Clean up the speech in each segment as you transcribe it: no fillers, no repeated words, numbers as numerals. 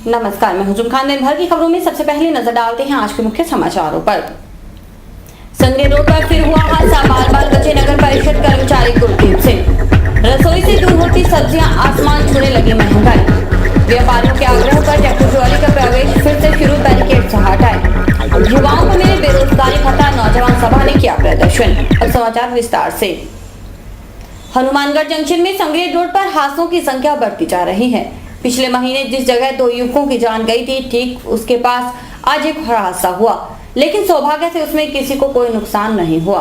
नमस्कार, मैं हुजुम खान। दिन भर की खबरों में सबसे पहले नजर डालते हैं आज के मुख्य समाचारों पर। संगरी रोड पर फिर हुआ हादसा, बाल बचे नगर परिषद कर्मचारी गुरदीप सिंह। रसोई से दूर होती सब्जियां आसमान छूने लगी महंगाई। व्यापारियों के आग्रह पर ट्रैक्टर ट्रॉली का प्रवेश फिर से शुरू, बैरिकेड से हटाए। युवाओं को मिले बेरोजगारी भत्ता, नौजवान सभा ने किया प्रदर्शन। अब समाचार विस्तार से। हनुमानगढ़ जंक्शन में संगरी रोड पर हादसों की संख्या बढ़ती जा रही है। पिछले महीने जिस जगह 2 युवकों की जान गई थी, ठीक उसके पास आज एक हादसा हुआ, लेकिन सौभाग्य से उसमें किसी को कोई नुकसान नहीं हुआ।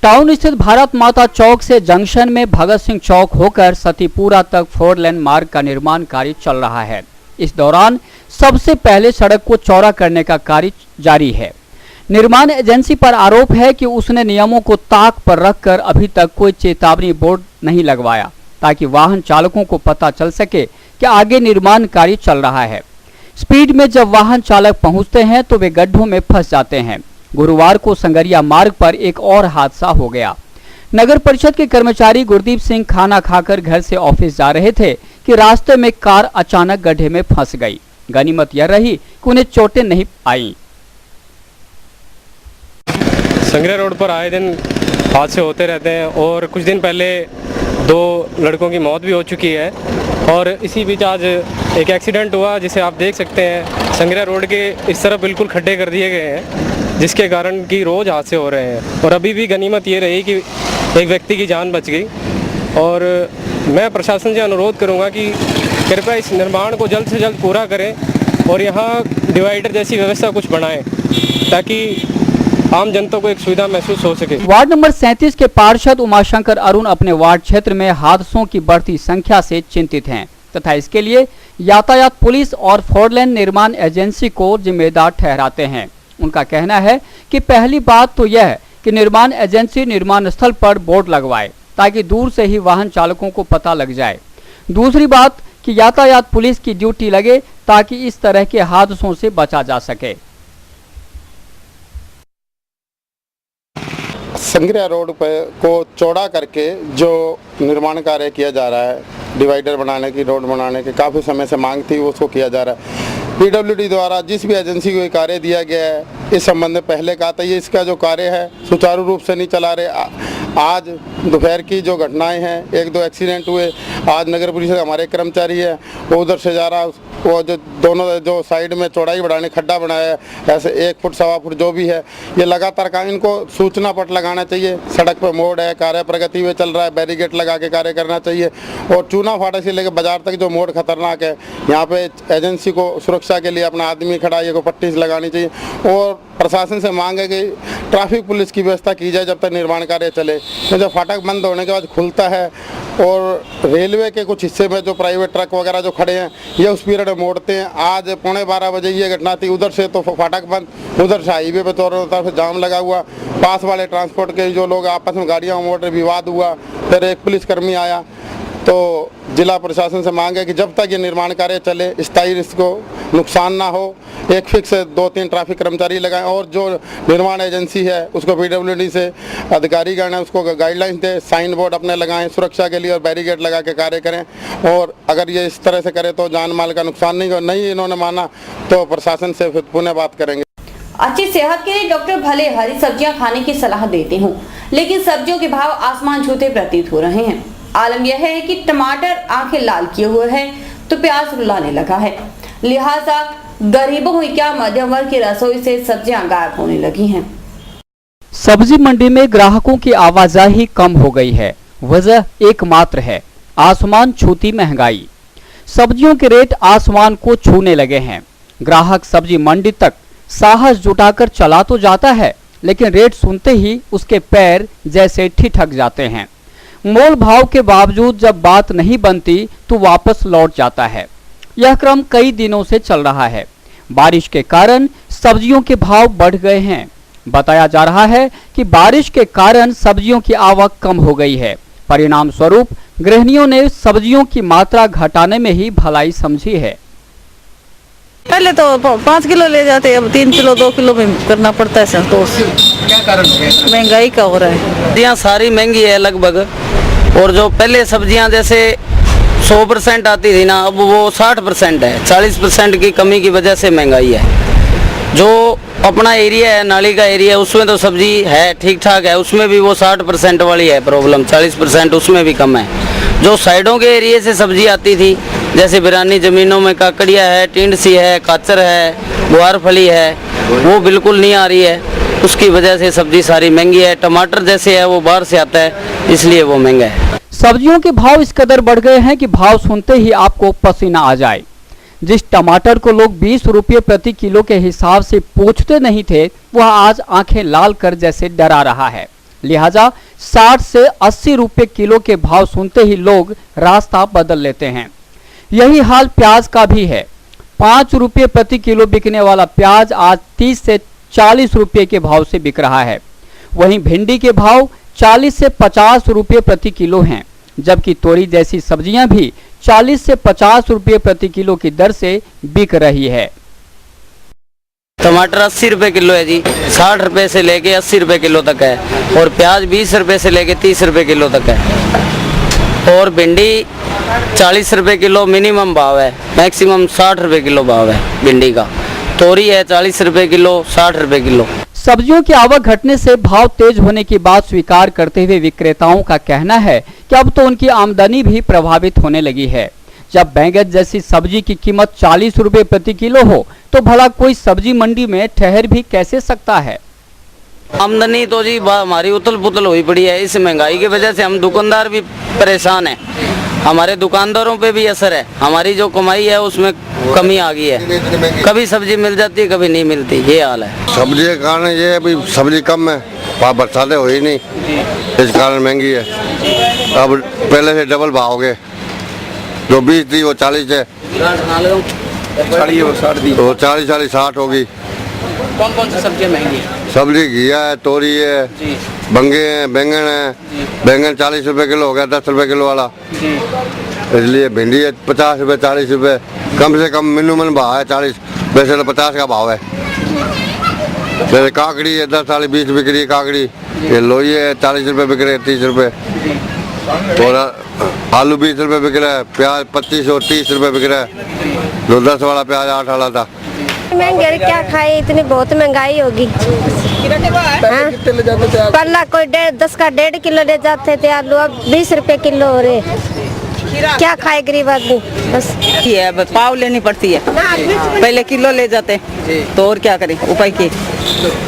टाउन स्थित भारत माता चौक से जंक्शन में भगत सिंह चौक होकर सतीपुरा तक 4 लेन मार्ग का निर्माण कार्य चल रहा है। इस दौरान सबसे पहले सड़क को चौड़ा करने का कार्य जारी है। निर्माण एजेंसी पर आरोप है कि उसने नियमों को ताक पर रखकर अभी तक कोई चेतावनी बोर्ड नहीं लगवाया, ताकि वाहन चालकों को पता चल सके कि आगे निर्माण कार्य चल रहा है। स्पीड में जब वाहन चालक पहुंचते हैं तो वे गड्ढों में फंस जाते हैं। गुरुवार को संगरिया मार्ग पर एक और हादसा हो गया। नगर परिषद के कर्मचारी गुरदीप सिंह खाना खाकर घर से ऑफिस जा रहे थे कि रास्ते में कार अचानक गड्ढे में फंस गई। गनीमत यह रही कि उन्हें चोटें नहीं आई। संगरिया रोड पर आए दिन हादसे होते रहते हैं और कुछ दिन पहले 2 लड़कों की मौत भी हो चुकी है और इसी बीच आज एक एक्सीडेंट हुआ, जिसे आप देख सकते हैं। संगरिया रोड के इस तरफ बिल्कुल खड्डे कर दिए गए हैं, जिसके कारण कि रोज़ हादसे हो रहे हैं। और अभी भी गनीमत ये रही कि एक व्यक्ति की जान बच गई। और मैं प्रशासन से अनुरोध करूँगा कि कृपया इस निर्माण को जल्द से जल्द पूरा करें और यहाँ डिवाइडर जैसी व्यवस्था कुछ बनाएं, ताकि आम जनता को एक सुविधा महसूस हो सके। वार्ड नंबर 37 के पार्षद उमाशंकर अरुण अपने वार्ड क्षेत्र में हादसों की बढ़ती संख्या से चिंतित हैं तथा इसके लिए यातायात पुलिस और 4 लेन निर्माण एजेंसी को जिम्मेदार ठहराते हैं। उनका कहना है कि पहली बात तो यह है कि निर्माण एजेंसी निर्माण स्थल पर बोर्ड लगवाए, ताकि दूर से ही वाहन चालकों को पता लग जाए। दूसरी बात कि यातायात पुलिस की ड्यूटी लगे, ताकि इस तरह के हादसों से बचा जा सके। संगरिया रोड पर को चौड़ा करके जो निर्माण कार्य किया जा रहा है, डिवाइडर बनाने की, रोड बनाने की काफ़ी समय से मांग थी, उसको किया जा रहा है। पीडब्ल्यूडी द्वारा जिस भी एजेंसी को ये कार्य दिया गया है, इस संबंध में पहले कहा था, ये इसका जो कार्य है सुचारू रूप से नहीं चला रहे। आज दोपहर की जो घटनाएं हैं, 1-2 एक्सीडेंट हुए। आज नगर परिषद हमारे कर्मचारी है, वो उधर से जा रहा, वो जो दोनों जो साइड में चौड़ाई बढ़ाने खड्डा बनाया है, ऐसे 1 फुट 1.25 फुट जो भी है, ये लगातार का इनको सूचना पट लगाना चाहिए। सड़क पर मोड़ है, कार्य प्रगति में चल रहा है, बैरिकेड लगा के कार्य करना चाहिए। और चूना फाटक से लेकर बाजार तक जो मोड़ खतरनाक है, यहाँ पे एजेंसी को सुरक्षा के लिए अपना आदमी खड़ा है, को पट्टी लगानी चाहिए। और प्रशासन से मांग है कि ट्रैफिक पुलिस की व्यवस्था की जाए जब तक निर्माण कार्य चले। तो जब फाटक बंद होने के बाद खुलता है और रेलवे के कुछ हिस्से में जो प्राइवेट ट्रक वगैरह जो खड़े हैं, ये उस पीरियड में मोड़ते हैं। आज 11:15 बजे ये घटना थी। उधर से तो फाटक बंद, उधर से हाईवे पे चारों तरफ जाम लगा हुआ। पास वाले ट्रांसपोर्ट के जो लोग आपस में गाड़ियाँ मोड़ रहे, विवाद हुआ। फिर एक पुलिसकर्मी आया। तो जिला प्रशासन से मांग है कि जब तक ये निर्माण कार्य चले, स्थायी इसको नुकसान ना हो, एक फिक्स 2-3 ट्रैफिक कर्मचारी लगाएं। और जो निर्माण एजेंसी है उसको पीडब्ल्यूडी से अधिकारीगण है, उसको गाइडलाइंस दे, साइन बोर्ड अपने लगाएं सुरक्षा के लिए और बैरिकेड लगा के कार्य करें। और अगर ये इस तरह से करे तो जान माल का नुकसान नहीं इन्होंने माना तो प्रशासन से फिर पुनः बात करेंगे। अच्छी सेहत के लिए डॉक्टर भले हरी सब्जियां खाने की सलाह देते हों, लेकिन सब्जियों के भाव आसमान छूते प्रतीत हो रहे हैं। आलम यह है कि टमाटर आंखें लाल किए हुए हैं तो प्याज रुलाने लगा है। लिहाजा गरीबों हुई क्या मध्यम वर्ग की रसोई से सब्जियां गायब होने लगी हैं। सब्जी मंडी में ग्राहकों की आवाजाही कम हो गई है। वजह एकमात्र है आसमान छूती महंगाई। सब्जियों के रेट आसमान को छूने लगे हैं। ग्राहक सब्जी मंडी तक साहस जुटाकर चला तो जाता है, लेकिन रेट सुनते ही उसके पैर जैसे ठिठक जाते हैं। मोल भाव के बावजूद जब बात नहीं बनती तो वापस लौट जाता है। यह क्रम कई दिनों से चल रहा है। बारिश के कारण सब्जियों के भाव बढ़ गए हैं। बताया जा रहा है कि बारिश के कारण सब्जियों की आवक कम हो गई है। परिणाम स्वरूप गृहिणियों ने सब्जियों की मात्रा घटाने में ही भलाई समझी है। पहले तो 5 किलो ले जाते, अब 3 किलो 2 किलो में करना पड़ता है संतोष। क्या कारण है? महंगाई का हो रहा है। सब्जियाँ सारी महंगी है लगभग। और जो पहले सब्जियाँ जैसे 100% आती थी ना, अब वो 60% है। 40% की कमी की वजह से महंगाई है। जो अपना एरिया है, नाली का एरिया, उसमें तो सब्जी है ठीक ठाक है, उसमें भी वो 60% वाली है प्रॉब्लम, 40% उसमें भी कम है। जो साइडों के एरिया से सब्जी आती थी, जैसे बिरानी ज़मीनों में काकड़िया है, टिंडसी है, काचर है, ग्वारफली है, वो बिल्कुल नहीं आ रही है। उसकी वजह से सब्जी सारी महंगी है। टमाटर जैसे है वो बाहर से आता है, इसलिए वो महंगा है। सब्जियों के भाव इस कदर बढ़ गए हैं कि भाव सुनते ही आपको पसीना आ जाए। जिस टमाटर को लोग 20 रुपये प्रति किलो के हिसाब से पूछते नहीं थे, वह आज आंखें लाल कर जैसे डरा रहा है। लिहाजा 60 से 80 रुपये किलो के भाव सुनते ही लोग रास्ता बदल लेते हैं। यही हाल प्याज का भी है। 5 रुपये प्रति किलो बिकने वाला प्याज आज 30 से 40 रुपये के भाव से बिक रहा है। वहीं भिंडी के भाव 40 से 50 रुपये प्रति किलो हैं, जबकि तोरी जैसी सब्जियां भी 40 से 50 रुपये प्रति किलो की दर से बिक रही है। टमाटर 80 रुपये किलो है जी, 60 रुपये से लेके 80 रुपये किलो तक है। और प्याज 20 रुपये से लेके 30 रुपये किलो तक है। और भिंडी 40 रुपये किलो मिनिमम भाव है, मैक्सिमम 60 रुपये किलो भाव है भिंडी का। तोरी है 40 रुपये किलो, 60 रुपये किलो। सब्जियों की आवक घटने से भाव तेज होने की बात स्वीकार करते हुए विक्रेताओं का कहना है कि अब तो उनकी आमदनी भी प्रभावित होने लगी है। जब बैंगन जैसी सब्जी की कीमत 40 रुपये प्रति किलो हो, तो भला कोई सब्जी मंडी में ठहर भी कैसे सकता है। आमदनी तो जी हमारी उथल पुथल हुई पड़ी है। इस महंगाई की वजह से हम दुकानदार भी परेशान हैं। हमारे दुकानदारों पे भी असर है। हमारी जो कमाई है उसमें कमी आ गई है। कभी सब्जी मिल जाती है, कभी नहीं मिलती, ये हाल है। सब्जी के कारण ये अभी सब्जी कम है, बरसातें हुई नहीं, इस कारण महंगी है। अब पहले से डबल भाव हो गए। जो 20 थी वो 40 है, वो 40-60 होगी। कौन कौन सी सब्जियाँ महंगी है? सब्जी घिया है, तोरी है, बंगे हैं, बैंगन है। बैंगन 40 रुपये किलो हो गया, 10 रुपये किलो वाला। इसलिए भिंडी है 50 रुपये, 40 रुपये, कम से कम मिनिमम भाव है 40। वैसे तो 50 का भाव है। जैसे काकड़ी है 10 वाली 20 बिक रही है काकड़ी। ये लोई है 40 रुपये बिक रहे, 30 रुपये। और आलू 20 रुपये बिक रहा है। प्याज 25 और 30 रुपये बिक रहा है। जो 10 वाला प्याज 8 वाला था। महंगाई क्या खाए, इतनी बहुत महंगाई होगी। पहला कोई 10 का 1.5 किलो ले जाते थे आलू, अब 20 रुपए किलो हो रहे। क्या खाए गरीब आदमी, बस है पाव लेनी पड़ती है। पहले किलो ले जाते तो और क्या करें, उपाय की।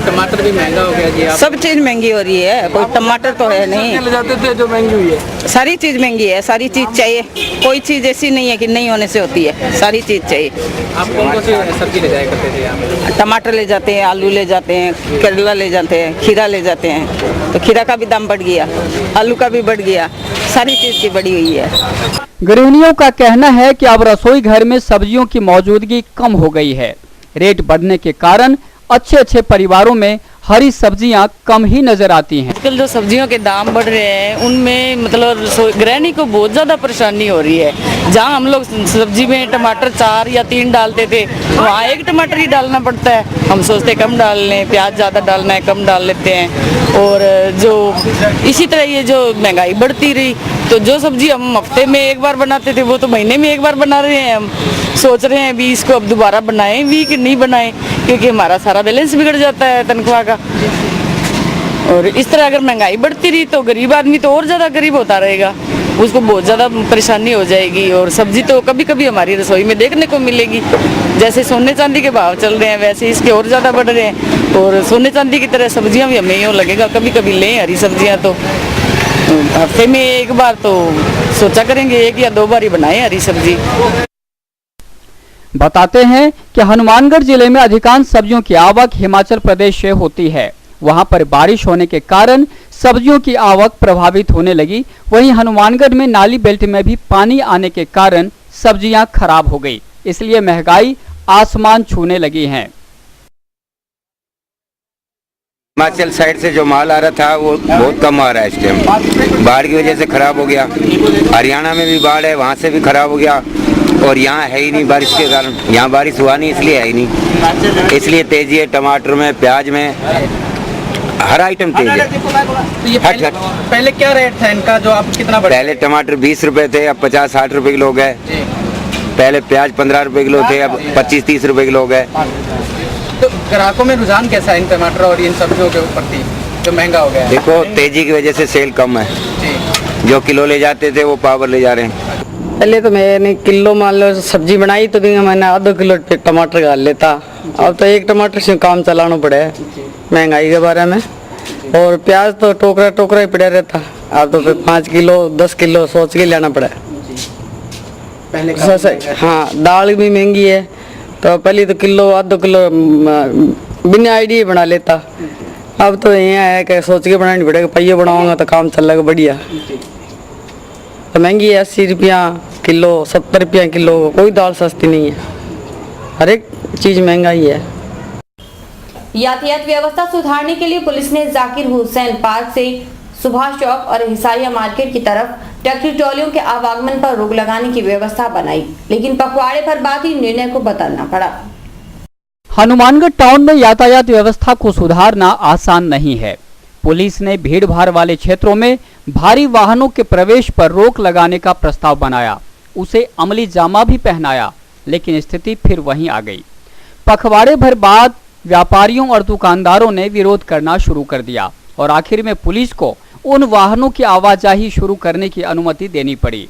टमाटर भी महंगा हो गया जी। सब चीज महंगी हो रही है, कोई टमाटर तो है नहीं। ले जाते थे जो महंगी हुई है। सारी चीज महंगी है, सारी चीज चाहिए। कोई चीज ऐसी नहीं है कि नहीं होने से होती है, सारी चीज चाहिए। आप कौन कौन सी सब्जी ले जाया करते थे यहाँ? टमाटर ले जाते हैं, आलू ले जाते हैं, करेला ले जाते हैं, खीरा ले जाते हैं। तो खीरा का भी दाम बढ़ गया, आलू का भी बढ़ गया, सारी चीज की बढ़ी हुई है। गृहिणियों का कहना है कि अब रसोई घर में सब्जियों की मौजूदगी कम हो गई है। रेट बढ़ने के कारण अच्छे परिवारों में हरी सब्जियां कम ही नजर आती हैं। आजकल जो सब्जियों के दाम बढ़ रहे हैं उनमें मतलब गृहिणी को बहुत ज़्यादा परेशानी हो रही है। जहाँ हम लोग सब्जी में टमाटर 4 या 3 डालते थे, वहाँ 1 टमाटर ही डालना पड़ता है। हम सोचते कम डाल लें, प्याज ज़्यादा डालना है, कम डाल लेते हैं। और जो इसी तरह ये जो महंगाई बढ़ती रही तो जो सब्जी हम हफ्ते में एक बार बनाते थे वो तो महीने में एक बार बना रहे हैं। हम सोच रहे हैं भी इसको अब दोबारा बनाएं भी कि नहीं बनाएं, क्योंकि हमारा सारा बैलेंस बिगड़ जाता है तनख्वाह का। और इस तरह अगर महंगाई बढ़ती रही तो गरीब आदमी तो और ज़्यादा गरीब होता रहेगा, उसको बहुत ज़्यादा परेशानी हो जाएगी। और सब्जी तो कभी कभी हमारी रसोई में देखने को मिलेगी। जैसे सोने चांदी के भाव चल रहे हैं वैसे इसके और ज़्यादा बढ़ रहे हैं। और सोने चांदी की तरह सब्जियां भी हमें यूँ लगेगा कभी कभी लें हरी सब्जियां तो हफ्ते में एक बार तो सोचा करेंगे 1 या 2 बार ही बनाएं हरी सब्जी। बताते हैं कि हनुमानगढ़ जिले में अधिकांश सब्जियों की आवक हिमाचल प्रदेश से होती है। वहां पर बारिश होने के कारण सब्जियों की आवक प्रभावित होने लगी। वहीं हनुमानगढ़ में नाली बेल्ट में भी पानी आने के कारण सब्जियां खराब हो गई, इसलिए महंगाई आसमान छूने लगी है। हिमाचल साइड से जो माल आ रहा था वो बहुत कम आ रहा है इस टाइम, बाढ़ की वजह से खराब हो गया। हरियाणा में भी बाढ़ है, वहाँ से भी खराब हो गया। और यहाँ है ही नहीं बारिश के कारण, यहाँ बारिश हुआ नहीं इसलिए है ही नहीं। इसलिए तेजी है टमाटर में, प्याज में, हर आइटम तेज है। तो ये पहले क्या रेट था इनका, जो आप कितना बढ़ा? पहले टमाटर 20 रुपए थे, अब 50-60 रुपए किलो हो गए। पहले प्याज 15 रुपए किलो थे, अब 25-30 रुपए किलो हो गए। तो ग्राहकों में रुझान कैसा है इन टमाटर और इन सब्जियों के प्रति जो महंगा हो गया है? देखो तेजी की वजह से सेल कम है, जो किलो ले जाते थे वो पावर ले जा रहे हैं। पहले तो मैंने किलो मान लो सब्जी बनाई तो भी मैंने आधा किलो टमाटर डाल लेता, अब तो एक टमाटर से काम चलाना पड़े महंगाई के बारे में। और प्याज तो टोकरा टोकरा ही पड़ा रहता, अब तो फिर 5 किलो 10 किलो सोच के लेना पड़ा। पहले हाँ, दाल भी महंगी है, तो पहले तो किलो आधा किलो बिना आइडिया बना लेता, अब तो यहाँ है कि सोच के बनानी पड़ेगा, पहिए बनाऊंगा तो काम चलेगा बढ़िया। तो महंगी है, 80 रुपया किलो 70 रुपया किलो, कोई दाल सस्ती नहीं है, हर एक चीज़ महंगाई है। यातायात व्यवस्था सुधारने के लिए पुलिस ने जाकिर हुसैन पार्क से सुभाष चौक और हिसारिया मार्केट की तरफ ट्रैक्टर ट्रॉलियों के आवागमन पर रोक लगाने की व्यवस्था बनाई, लेकिन पखवाड़े पर बाद ही निर्णय को बदलना पड़ा। हनुमानगढ़ टाउन में यातायात व्यवस्था को सुधारना आसान नहीं है। पुलिस ने भीड़ भाड़ वाले क्षेत्रों में भारी वाहनों के प्रवेश पर रोक लगाने का प्रस्ताव बनाया, उसे अमली जामा भी पहनाया, लेकिन स्थिति फिर वहीं आ गई। पखवाड़े भर बाद व्यापारियों और दुकानदारों ने विरोध करना शुरू कर दिया और आखिर में पुलिस को उन वाहनों की आवाजाही शुरू करने की अनुमति देनी पड़ी।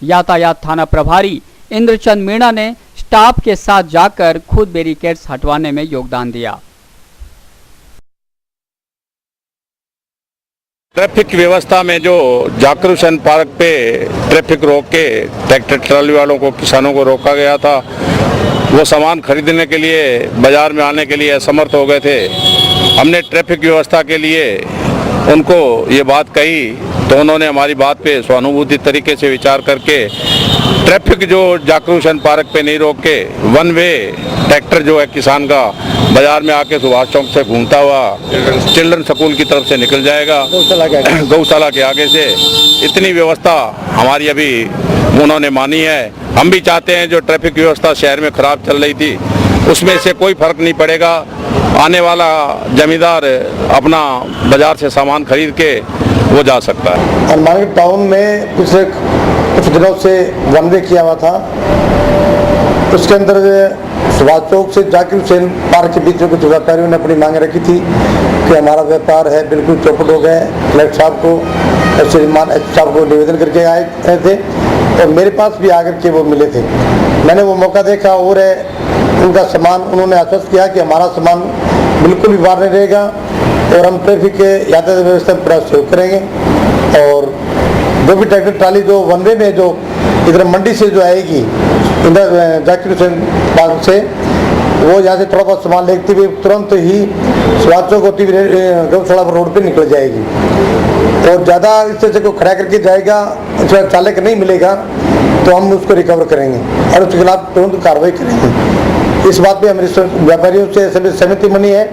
यातायात थाना प्रभारी इंद्रचंद मीणा ने स्टाफ के साथ जाकर खुद बैरिकेड्स हटवाने में योगदान दिया। ट्रैफिक व्यवस्था में जो जाकिर हुसैन पार्क पे ट्रैफिक रोक के ट्रैक्टर ट्रॉली वालों को, किसानों को रोका गया था, वो सामान खरीदने के लिए बाजार में आने के लिए असमर्थ हो गए थे। हमने ट्रैफिक व्यवस्था के लिए उनको ये बात कही तो उन्होंने हमारी बात पे सहानुभूति तरीके से विचार करके ट्रैफिक जो जाकिर हुसैन पार्क पे नहीं रोक के वन वे ट्रैक्टर जो है किसान का बाजार में आके सुभाष चौक से घूमता हुआ चिल्ड्रन स्कूल की तरफ से निकल जाएगा, गौशाला के आगे से। इतनी व्यवस्था हमारी अभी उन्होंने मानी है। हम भी चाहते हैं जो ट्रैफिक व्यवस्था शहर में खराब चल रही थी उसमें से कोई फर्क नहीं पड़ेगा। आने वाला जमींदार अपना बाजार से सामान खरीद के वो जा सकता है। हनुमानगढ़ टाउन में पिछले कुछ दिनों से वन वे किया हुआ था, उसके अंदर सुभाष चौक से जाकिर हुसैन पार्क के बीच में कुछ व्यापारियों ने अपनी मांगे रखी थी कि हमारा व्यापार है बिल्कुल चौपट हो गए। कलेक्टर साहब को, श्रीमान एस साहब को निवेदन करके आए थे और मेरे पास भी आकर के वो मिले थे। मैंने वो मौका देखा और उनका सामान उन्होंने आश्वस्त किया कि हमारा सामान बिल्कुल भी बाहर नहीं रहेगा और हम ट्रैफिक के यातायात व्यवस्था में पूरा सहयोग करेंगे। और जो भी ट्रैक्टर ट्राली जो वन वे में जो इधर मंडी से जो आएगी इधर जाकिर हुसैन पार्क से, वो यहाँ से थोड़ा बहुत सामान लेते हुए तुरंत ही सुभाष चौक होती हुई गौशाला रोड पे निकल जाएगी। और ज़्यादा इस तरह से कोई खड़ा करके जाएगा, इसमें चालक नहीं मिलेगा तो हम उसको रिकवर करेंगे और उसके खिलाफ तुरंत कार्रवाई करेंगे। इस बात पे हमारे व्यापारियों से सभी सहमति बनी है,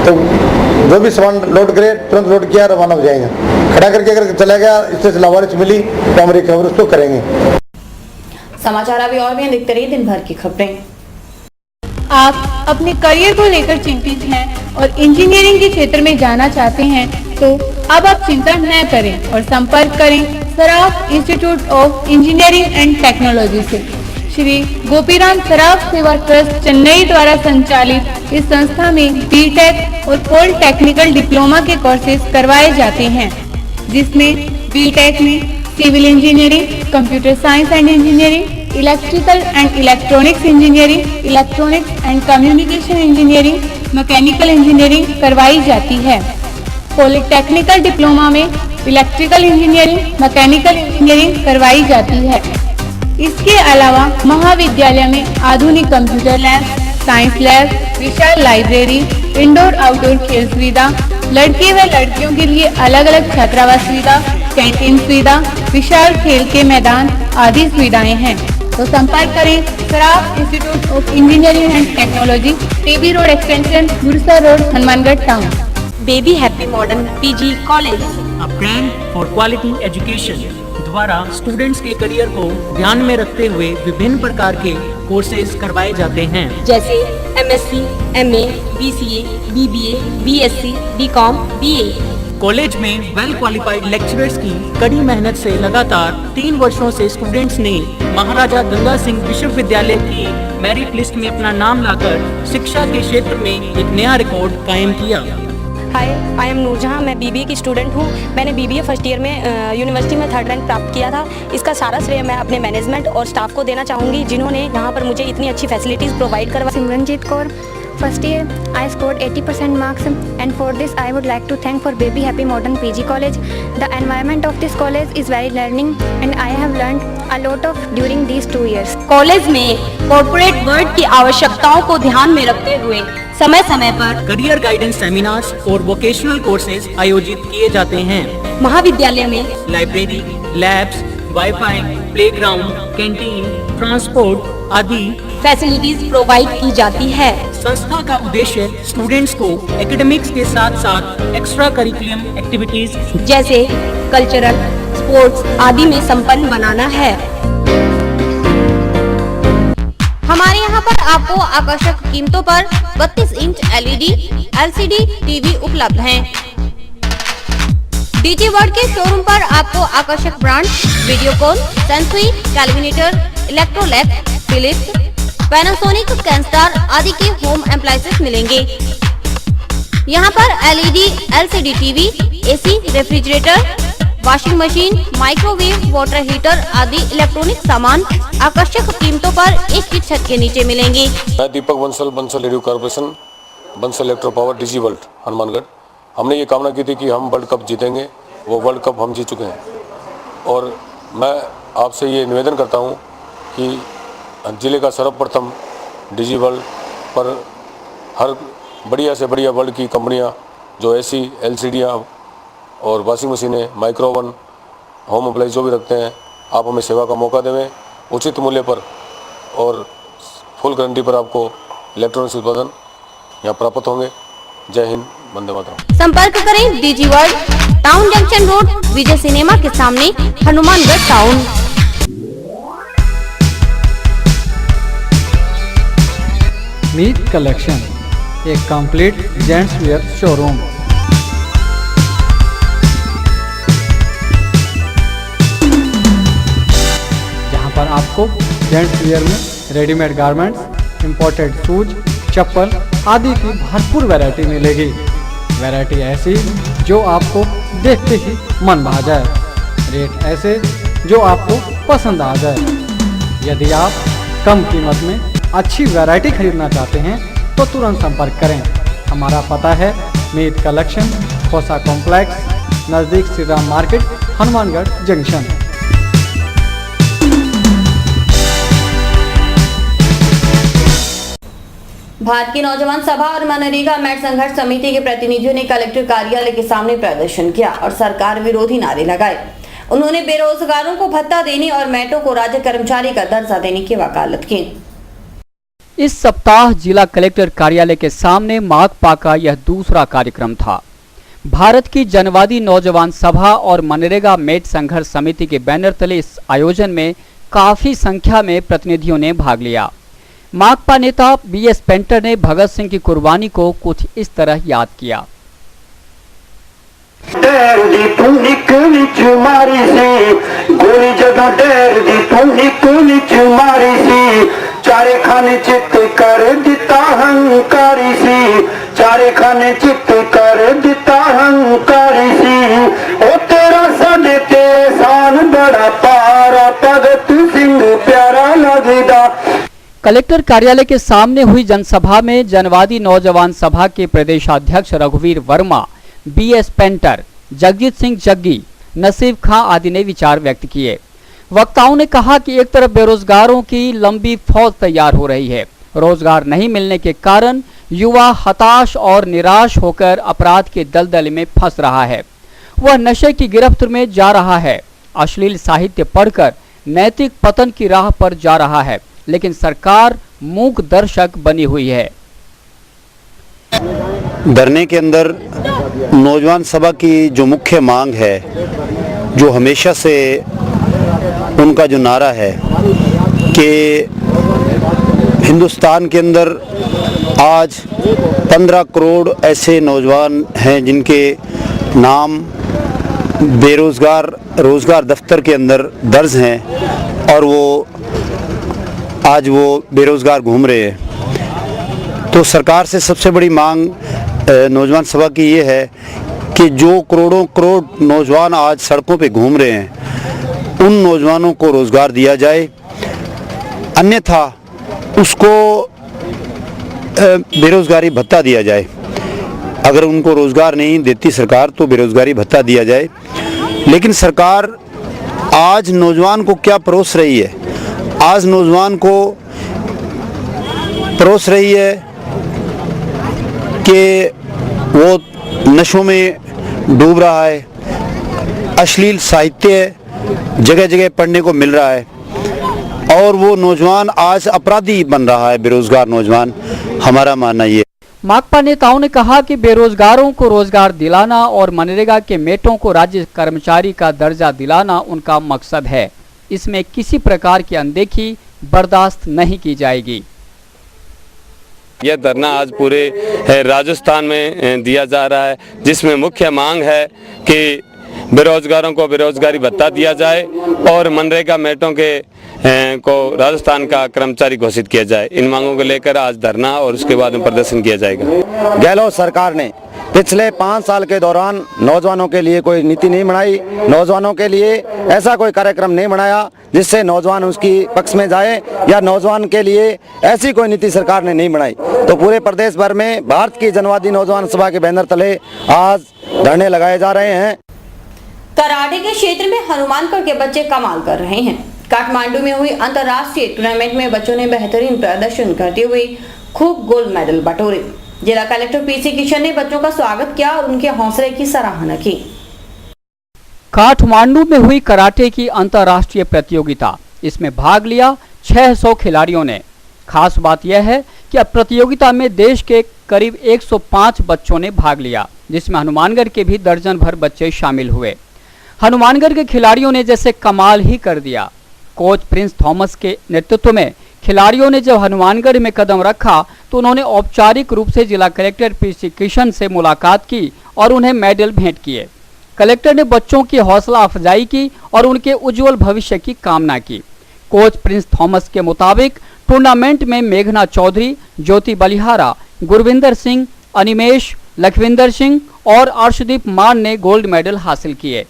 तो जो भी सामान लोड करे तुरंत लोड किया रवाना हो जाएगा। खड़ा करके अगर चला गया, इससे लावारिश मिली तो हम रिकवर उसको करेंगे। समाचार अभी और भी देखते रहिए दिन भर की खबरें। आप अपने करियर को लेकर चिंतित हैं और इंजीनियरिंग के क्षेत्र में जाना चाहते हैं, तो अब आप चिंता न करें और संपर्क करें Saraf institute of engineering and technology से। श्री गोपीराम सराफ सेवा ट्रस्ट चेन्नई द्वारा संचालित इस संस्था में बीटेक और पॉलिटेक्निकल डिप्लोमा के कोर्सेज करवाए जाते हैं, जिसमें बीटेक में civil engineering, computer science and engineering, electrical and electronics engineering, electronics and communication engineering, mechanical engineering करवाई जाती है। पॉलिटेक्निकल डिप्लोमा में इलेक्ट्रिकल इंजीनियरिंग, मैकेनिकल इंजीनियरिंग करवाई जाती है। इसके अलावा महाविद्यालय में आधुनिक कंप्यूटर लैब, साइंस लैब, विशाल लाइब्रेरी, इंडोर आउटडोर खेल सुविधा, लड़के व लड़कियों के लिए अलग अलग छात्रावास सुविधा, कैंटीन सुविधा, विशाल खेल के मैदान आदि सुविधाएं हैं। तो संपर्क करें Saraf institute of engineering and technology, TB road extension, Gursa road, Hanumangarh town. Baby happy modern PG college, a brand for quality education द्वारा स्टूडेंट्स के करियर को ध्यान में रखते हुए विभिन्न प्रकार के कोर्सेज करवाए जाते हैं, जैसे MSc, MA, BCA, BBA, BSc, BCom, BA। College में वेल क्वालिफाइड लेक्चरर्स की कड़ी मेहनत से लगातार 3 वर्षों से स्टूडेंट्स ने महाराजा गंगा सिंह विश्वविद्यालय की मेरिट लिस्ट में अपना नाम लाकर शिक्षा के क्षेत्र में एक नया रिकॉर्ड कायम किया। हाय, आई एम नूरजहां। मैं BBA की स्टूडेंट हूं। मैंने BBA फर्स्ट ईयर में यूनिवर्सिटी में 3rd रैंक प्राप्त किया था। इसका सारा श्रेय मैं अपने मैनेजमेंट और स्टाफ को देना चाहूँगी, जिन्होंने यहाँ पर मुझे इतनी अच्छी फैसिलिटीज़ प्रोवाइड करवा। Simranjeet Kaur, first year I scored 80% marks, and for this I would like to thank for Baby Happy Modern PG College. The environment of this college is very learning and I have learned a lot of during these 2 years. College में corporate world की आवश्यकताओं को ध्यान में रखते हुए समय समय पर करियर गाइडेंस सेमिनार्स और वोकेशनल कोर्सेज आयोजित किए जाते हैं। महाविद्यालय में library, labs, wifi, playground, canteen, transport आदि फैसिलिटीज प्रोवाइड की जाती है। संस्था का उद्देश्य स्टूडेंट्स को एकेडमिक्स के साथ साथ एक्स्ट्रा करिकुलम एक्टिविटीज जैसे कल्चरल, स्पोर्ट्स आदि में संपन्न बनाना है। हमारे यहाँ पर आपको आकर्षक कीमतों पर 32 इंच LED, LCD टीवी उपलब्ध हैं। DG वर्ल्ड के शोरूम पर आपको आकर्षक brand Videocon, Sansui, Kelvinator, Electrolab, Philips, Panasonic, Kenstar आदि के होम एप्लायंसेस मिलेंगे। यहाँ पर LED, LCD TV, AC, refrigerator, washing machine, microwave, water heater आदि इलेक्ट्रॉनिक सामान आकर्षक कीमतों पर एक ही छत के नीचे मिलेंगे। मैं Deepak Bansal radio corporation, Bansal electro power, DG world Hanumangarh. हमने ये कामना की थी कि हम वर्ल्ड कप जीतेंगे, वो वर्ल्ड कप हम जीत चुके हैं। और मैं आपसे ये निवेदन करता हूँ कि जिले का सर्वप्रथम DG वर्ल्ड पर हर बढ़िया से बढ़िया वर्ल्ड की कंपनियाँ जो AC, LCD और वॉशिंग मशीनें, माइक्रो ओवन, होम अप्लाइंस जो भी रखते हैं, आप हमें सेवा का मौका देवें उचित मूल्य पर और फुल गारंटी पर आपको इलेक्ट्रॉनिक्स उत्पादन यहाँ प्राप्त होंगे। जय हिंद, वंदे मातरम। संपर्क करें DG world, town junction road, Vijay cinema के सामने, हनुमानगढ़ टाउन। मीत कलेक्शन, एक कंप्लीट जेंट्स वेयर शोरूम। जहां पर आपको जेंट्स वेयर में रेडीमेड गारमेंट्स, इंपोर्टेड शूज, चप्पल आदि की भरपूर वैरायटी मिलेगी। वैरायटी ऐसी जो आपको देखते ही मन भा जाए, रेट ऐसे जो आपको पसंद आ जाए। यदि आप कम कीमत में अच्छी वैरायटी खरीदना चाहते हैं तो तुरंत संपर्क करें। हमारा पता है मीत कलेक्शन, खोसा कॉम्प्लेक्स, नज़दीक श्री राम मार्केट, हनुमानगढ़ जंक्शन। भारतीय नौजवान सभा और मनरेगा मेट संघर्ष समिति के प्रतिनिधियों ने कलेक्टर कार्यालय के सामने प्रदर्शन किया और सरकार विरोधी नारे लगाए। उन्होंने बेरोजगारों को भत्ता देने और मेटों को राज्य कर्मचारी का दर्जा देने की वकालत की। इस सप्ताह जिला कलेक्टर कार्यालय के सामने माकपा का यह दूसरा कार्यक्रम था। भारत की जनवादी नौजवान सभा और मनरेगा मेट संघर्ष समिति के बैनर तले इस आयोजन में काफी संख्या में प्रतिनिधियों ने भाग लिया। माकपा नेता BS पेंटर ने भगत सिंह की कुर्बानी को कुछ इस तरह याद किया। चारे खाने चित कर दिता हंकारी सी, चारे खाने चित कर दिता हंकारी सी। ओ तेरा साडे ते एहसान बड़ा पारा, भगत सिंह प्यारा लगदा। कलेक्टर कार्यालय के सामने हुई जनसभा में जनवादी नौजवान सभा के प्रदेशाध्यक्ष रघुवीर वर्मा, BS पेंटर, जगजीत सिंह जग्गी, नसीब खां आदि ने विचार व्यक्त किए। वक्ताओं ने कहा कि एक तरफ बेरोजगारों की लंबी फौज तैयार हो रही है, रोजगार नहीं मिलने के कारण युवा हताश और निराश होकर अपराध के दलदल में फंस रहा है। वह नशे की गिरफ्त में जा रहा है, अश्लील साहित्य पढ़कर नैतिक पतन की राह पर जा रहा है, लेकिन सरकार मूक दर्शक बनी हुई है। धरने के अंदर नौजवान सभा की जो मुख्य मांग है, जो हमेशा से उनका जो नारा है कि हिंदुस्तान के अंदर आज 15 करोड़ ऐसे नौजवान हैं जिनके नाम रोज़गार दफ्तर के अंदर दर्ज हैं और वो आज बेरोज़गार घूम रहे हैं। तो सरकार से सबसे बड़ी मांग नौजवान सभा की ये है कि जो करोड़ों करोड़ नौजवान आज सड़कों पे घूम रहे हैं उन नौजवानों को रोज़गार दिया जाए, अन्यथा उसको बेरोज़गारी भत्ता दिया जाए। अगर उनको रोज़गार नहीं देती सरकार तो बेरोज़गारी भत्ता दिया जाए। लेकिन सरकार आज नौजवान को क्या परोस रही है? आज नौजवान को परोस रही है कि वो नशों में डूब रहा है, अश्लील साहित्य जगह जगह पढ़ने को मिल रहा है और वो नौजवान आज अपराधी बन रहा है, बेरोज़गार नौजवान। हमारा मानना ये। माकपा नेताओं ने कहा कि बेरोजगारों को रोजगार दिलाना और मनरेगा के मेटों को राज्य कर्मचारी का दर्जा दिलाना उनका मकसद है। इसमें किसी प्रकार की अनदेखी बर्दाश्त नहीं की जाएगी। यह धरना आज पूरे राजस्थान में दिया जा रहा है, जिसमें मुख्य मांग है कि बेरोजगारों को बेरोजगारी भत्ता दिया जाए और मनरेगा मेटों के को राजस्थान का कर्मचारी घोषित किया जाए। इन मांगों को लेकर आज धरना और उसके बाद में प्रदर्शन किया जाएगा। गहलोत सरकार ने पिछले 5 साल के दौरान नौजवानों के लिए कोई नीति नहीं बनाई, नौजवानों के लिए ऐसा कोई कार्यक्रम नहीं बनाया जिससे नौजवान उसकी पक्ष में जाए, या नौजवान के लिए ऐसी कोई नीति सरकार ने नहीं बनाई। तो पूरे प्रदेश भर में भारत की जनवादी नौजवान सभा के बैनर तले आज धरने लगाए जा रहे हैं। कराटे के क्षेत्र में हनुमानगढ़ के बच्चे कमाल कर रहे हैं। काठमांडू में हुई अंतर्राष्ट्रीय टूर्नामेंट में बच्चों ने बेहतरीन प्रदर्शन करते हुए खूब गोल्ड मेडल बटोरे। जिला कलेक्टर पीसी किशन ने बच्चों का स्वागत किया और उनके हौसले की सराहना की। काठमांडू में हुई कराटे की अंतर्राष्ट्रीय प्रतियोगिता, इसमें भाग लिया 600 खिलाड़ियों ने। खास बात यह है कि अब प्रतियोगिता में देश के करीब 105 बच्चों ने भाग लिया, जिसमें हनुमानगढ़ के भी दर्जन भर बच्चे शामिल हुए। हनुमानगढ़ के खिलाड़ियों ने जैसे कमाल ही कर दिया। कोच प्रिंस थॉमस के नेतृत्व में खिलाड़ियों ने जब हनुमानगढ़ में कदम रखा तो उन्होंने औपचारिक रूप से जिला कलेक्टर पीसी किशन से मुलाकात की और उन्हें मेडल भेंट किए। कलेक्टर ने बच्चों की हौसला अफजाई की और उनके उज्जवल भविष्य की कामना की। कोच प्रिंस थॉमस के मुताबिक टूर्नामेंट में मेघना चौधरी, ज्योति बलिहारा, गुरविंदर सिंह, अनिमेश, लखविंदर सिंह और अर्शदीप मान ने गोल्ड मेडल हासिल किए।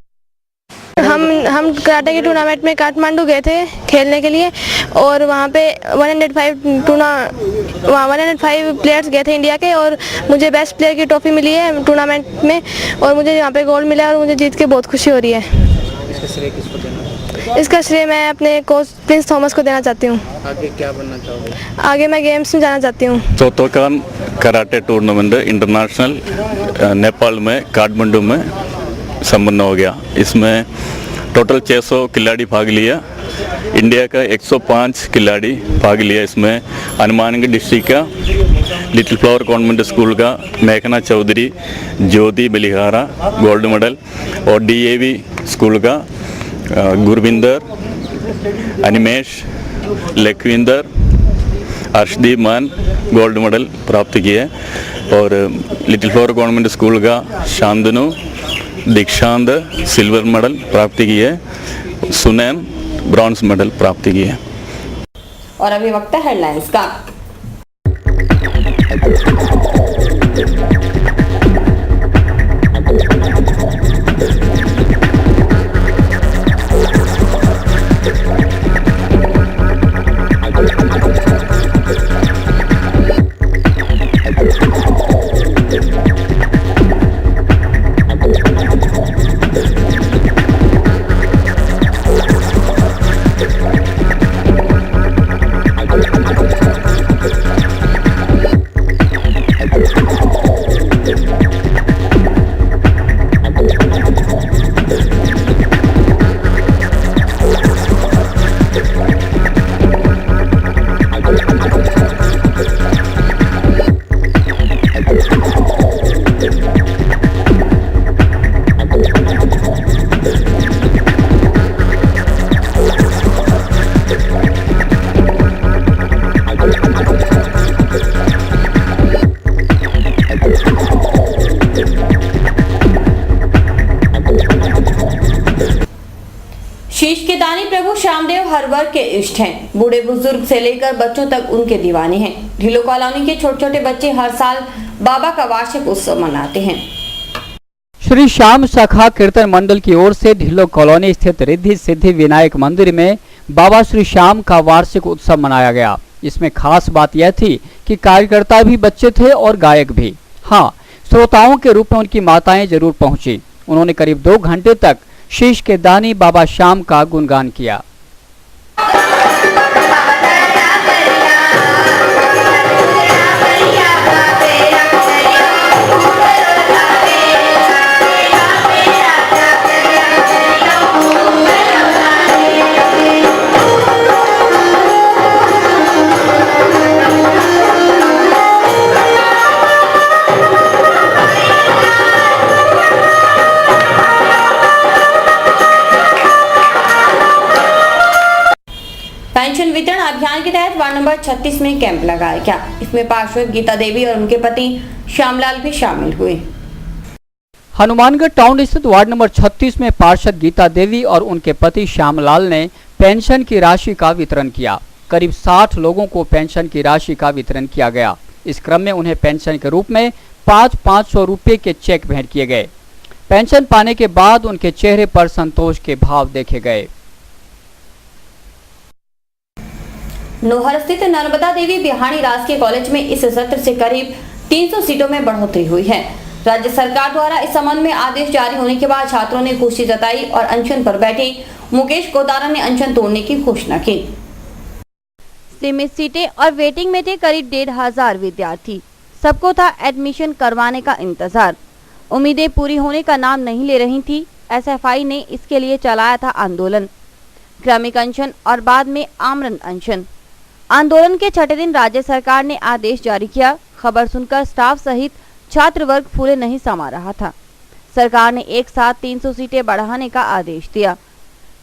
हम कराटे के टूर्नामेंट में काठमांडू गए थे खेलने के लिए और वहाँ पे 105 प्लेयर्स गए थे इंडिया के, और मुझे बेस्ट प्लेयर की ट्रॉफी मिली है टूर्नामेंट में और मुझे यहाँ पे गोल्ड मिला और मुझे जीत के बहुत खुशी हो रही है। इसका श्रेय किसको देना? इसका श्रेय मैं अपने कोच प्रिंस थॉमस को देना चाहती हूँ। आगे क्या बनना चाहोगे? आगे मैं गेम्स में जाना चाहती हूँ। चौथोकान कराटे टूर्नामेंट इंटरनेशनल नेपाल में काठमांडू में संपन्न हो गया। इसमें टोटल 600 खिलाड़ी भाग लिया। इंडिया का 105 खिलाड़ी भाग लिया। इसमें हनुमानगढ़ डिस्ट्रिक्ट का लिटिल फ्लावर कॉन्वेंट स्कूल का मेघना चौधरी, ज्योति बलिहारा गोल्ड मेडल और DAV स्कूल का गुरविंदर, अनिमेश, लखविंदर, अर्शदीप मान गोल्ड मेडल प्राप्त किए और लिटिल फ्लावर कॉन्वेंट स्कूल का शांतनु, दीक्षांत सिल्वर मेडल प्राप्त किए, सुनैन ब्रॉन्ज मेडल प्राप्त किए। और अभी वक्त है हेडलाइंस का। वर्ग के इष्ट हैं। बूढ़े बुजुर्ग से लेकर बच्चों तक उनके दीवाने हैं। ढिल्लो कॉलोनी के छोटे छोटे बच्चे हर साल बाबा का वार्षिक उत्सव मनाते हैं। श्री श्याम शाखा कीर्तन मंडल की ओर से ढिल्लो कॉलोनी स्थित रिद्धि सिद्धि विनायक मंदिर में बाबा श्री श्याम का वार्षिक उत्सव मनाया गया। इसमें खास बात यह थी कि कार्यकर्ता भी बच्चे थे और गायक भी। हाँ, श्रोताओं के रूप में उनकी माताएं जरूर पहुंची। उन्होंने करीब 2 घंटे तक शीश के दानी बाबा श्याम का गुणगान किया। पेंशन वितरण अभियान के तहत वार्ड नंबर 36 में कैंप लगाया गया। इसमें पार्षद गीता देवी और उनके पति श्यामलाल भी शामिल हुए। हनुमानगढ़ टाउन स्थित वार्ड नंबर 36 में पार्षद गीता देवी और उनके पति श्यामलाल ने पेंशन की राशि का वितरण किया। करीब 60 लोगों को पेंशन की राशि का वितरण किया गया। इस क्रम में उन्हें पेंशन के रूप में 500 रुपए के चेक भेंट किए गए। पेंशन पाने के बाद उनके चेहरे पर संतोष के भाव देखे गए। नोहर स्थित नर्मदा देवी बिहानी राजकीय कॉलेज में इस सत्र से करीब 300 सीटों में बढ़ोतरी हुई है। राज्य सरकार द्वारा इस संबंध में आदेश जारी होने के बाद छात्रों ने खुशी जताई और अनशन पर बैठे मुकेश गोदारा ने अनशन तोड़ने की घोषणा की। सीमित सीटें और वेटिंग में थे करीब 1500 विद्यार्थी। सबको था एडमिशन करवाने का इंतजार। उम्मीदें पूरी होने का नाम नहीं ले रही थी। एसएफआई ने इसके लिए चलाया था आंदोलन, क्रमिक अनशन और बाद में आमरण अनशन। आंदोलन के 6ठे दिन राज्य सरकार ने आदेश जारी किया। खबर सुनकर स्टाफ सहित छात्र वर्ग फूले नहीं समा रहा था। सरकार ने एक साथ 300 सीटें बढ़ाने का आदेश दिया।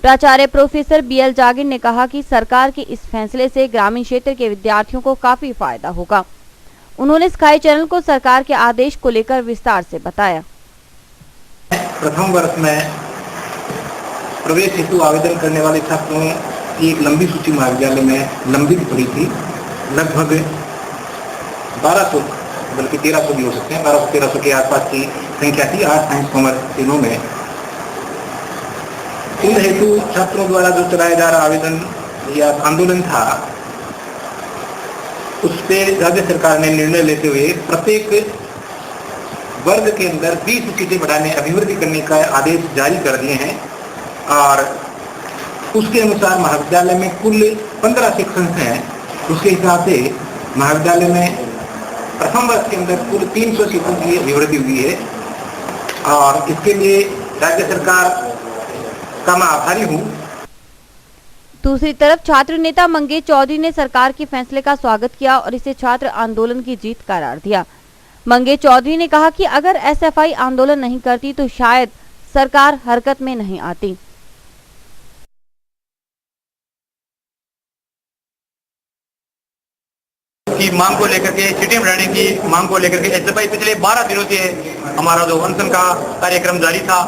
प्राचार्य प्रोफेसर बीएल जागिर ने कहा कि सरकार के इस फैसले से ग्रामीण क्षेत्र के विद्यार्थियों को काफी फायदा होगा। उन्होंने स्काई चैनल को सरकार के आदेश को लेकर विस्तार से बताया। प्रथम वर्ष में प्रवेश हेतु आवेदन करने वाले छात्रों की एक लंबी सूची महाविद्यालय में लंबित पड़ी थी। लगभग 1200 बल्कि 1300 भी हो सकते हैं, 1200-1300 के आसपास की संख्या थी आर्ट्स साइंस कॉमर्स तीनों में। इन हेतु छात्रों द्वारा जो चलाया जा रहा आवेदन या आंदोलन था, उस पर राज्य सरकार ने निर्णय लेते हुए प्रत्येक वर्ग के अंदर 20 सीटें बढ़ाने, अभिवृद्धि करने का आदेश जारी कर दिए हैं। और उसके अनुसार महाविद्यालय में कुल 15 सेक्शन हैं। उसके हिसाब से महाविद्यालय में प्रथम वर्ष के अंदर कुल 300 सीटों की अभिवृद्धि हुई है और इसके लिए राज्य सरकार का मैं आभारी हूँ। दूसरी तरफ छात्र नेता मंगेश चौधरी ने सरकार के फैसले का स्वागत किया और इसे छात्र आंदोलन की जीत करार दिया। मंगेश चौधरी ने कहा कि अगर एसएफआई आंदोलन नहीं करती तो शायद सरकार हरकत में नहीं आती। की मांग को लेकर के, सीटें बढ़ाने की मांग को लेकर के एसएफआई पिछले 12 दिनों से हमारा जो अनशन का कार्यक्रम जारी था।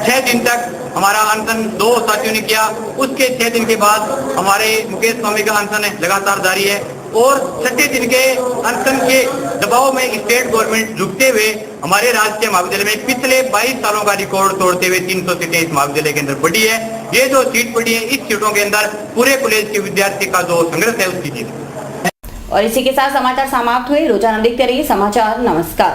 6 दिन तक हमारा अनशन 2 साथियों ने किया। उसके 6 दिन के बाद हमारे मुकेश स्वामी का अनशन लगातार जारी है और 6ठे दिन के अनशन के दबाव में स्टेट गवर्नमेंट झुकते हुए हमारे राजकीय महाविद्यालय में पिछले 22 सालों का रिकॉर्ड तोड़ते हुए 300 सीटें इस महाविद्यालय के अंदर बढ़ी है। ये जो सीट बढ़ी है, इस सीटों के अंदर पूरे कॉलेज के विद्यार्थी का जो संघर्ष है उसकी जीत। और इसी के साथ समाचार समाप्त हुए। रोजाना देखते रहिए समाचार। नमस्कार।